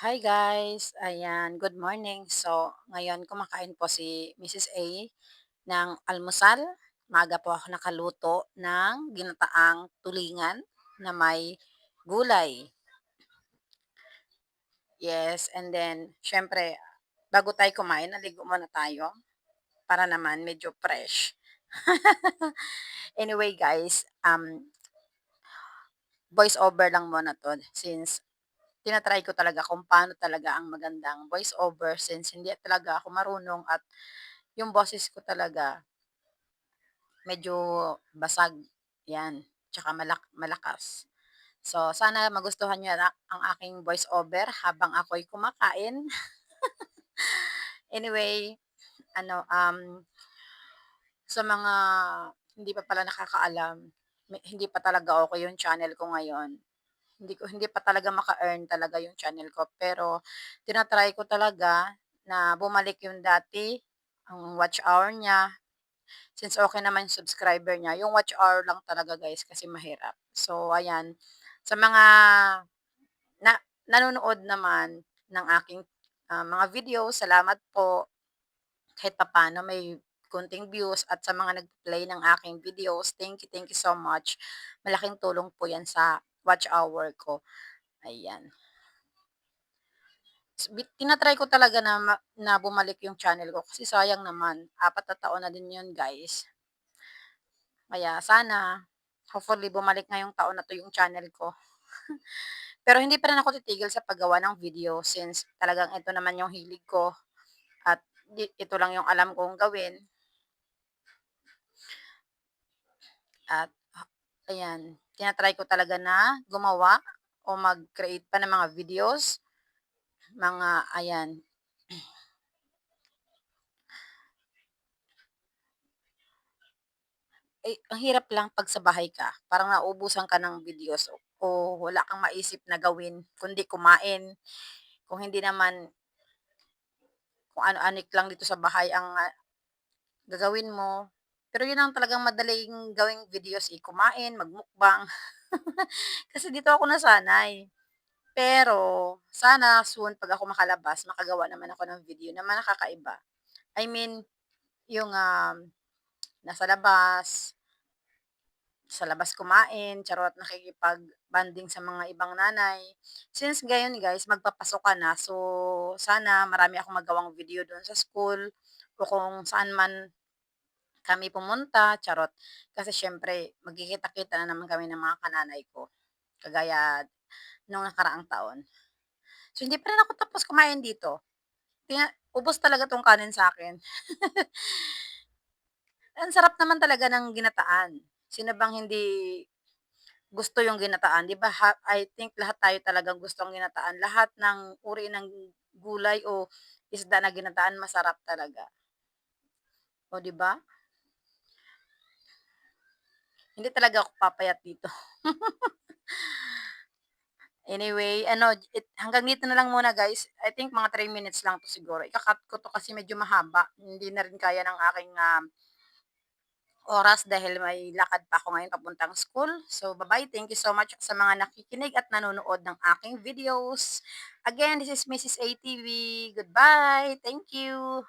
Hi guys! Ayan, good morning. So, ngayon kumakain po si Mrs. A ng almusal. Maaga po ako nakaluto ng ginataang tulingan na may gulay. Yes, and then, syempre, bago tayo kumain, naligo muna tayo para naman medyo fresh. Anyway guys, voice over lang muna to since tina-try ko talaga kung paano talaga ang magandang voice over since hindi talaga ako marunong at yung boses ko talaga medyo basag, 'yan, tsaka malakas. So, sana magustuhan niyo ang aking voice over habang ako'y kumakain. Anyway, ano, sa mga hindi pa pala nakakaalam, hindi pa talaga okey yung channel ko ngayon. Hindi pa talaga maka-earn talaga yung channel ko, pero tina-try ko talaga na bumalik yung dati, ang watch hour niya. Since okey naman yung subscriber niya, yung watch hour lang talaga guys kasi mahirap. So ayan, sa mga na nanonood naman ng aking, mga videos, salamat po. Kahit papaano may konting views at sa mga nag-play ng aking videos, thank you so much. Malaking tulong po 'yan sa watch hour ko, ayan. Tina-try ko talaga na bumalik yung channel ko kasi sayang naman, 4 na taon na din 'yun guys. Kaya sana, hopefully bumalik ngayong taon na 'to yung channel ko. Pero hindi pa rin ako titigil sa paggawa ng video since talagang ito naman yung hilig ko at ito lang yung alam kong gawin at ayan, tina-try ko talaga na gumawa o mag-create pa ng mga videos, mga ayan. Eh, ang hirap lang 'pag sa bahay ka, parang nauubusan ka ng videos o wala kang maisip na gawin kundi kumain. Kung hindi naman kung ano-anik lang dito sa bahay ang, gagawin mo. Pero yun ang talagang madaling gawing videos, eh, kumain, magmukbang. Kasi dito ako nasanay. Pero sana soon 'pag ako makalabas makagawa naman ako ng video naman nakakaiba. I mean yung, nasa labas, sa labas kumain, charot, nakikipag-bonding sa mga ibang nanay. Since ngayon guys magpapasok ka na, so sana marami akong magawang video dun sa school o kung saan man kami pumunta, charot. Kasi siyempre magkikita-kita na naman kami ng mga kananay ko, kagaya nung nakaraang taon. So hindi pa rin ako tapos kumain dito, ubos talaga 'tong kanin sa'kin. Ang sarap naman talaga ng ginataan. Sino bang hindi gusto yung ginataan, 'di ba I think lahat tayo talagang gusto ang ginataan. Lahat ng uri ng gulay o isda na ginataan masarap talaga, o 'di ba? Hindi talaga ako papayat dito. Anyway, ano, hanggang dito na lang muna guys. I think mga 3 minutes lang 'to siguro. Ika-cut ko 'to kasi medyo mahaba. Hindi na rin kaya ng aking, oras dahil may lakad pa ako ngayon papuntang school. So, bye-bye. Thank you so much sa mga nakikinig at nanonood ng aking videos. Again, this is Mrs. ATV. Goodbye. Thank you.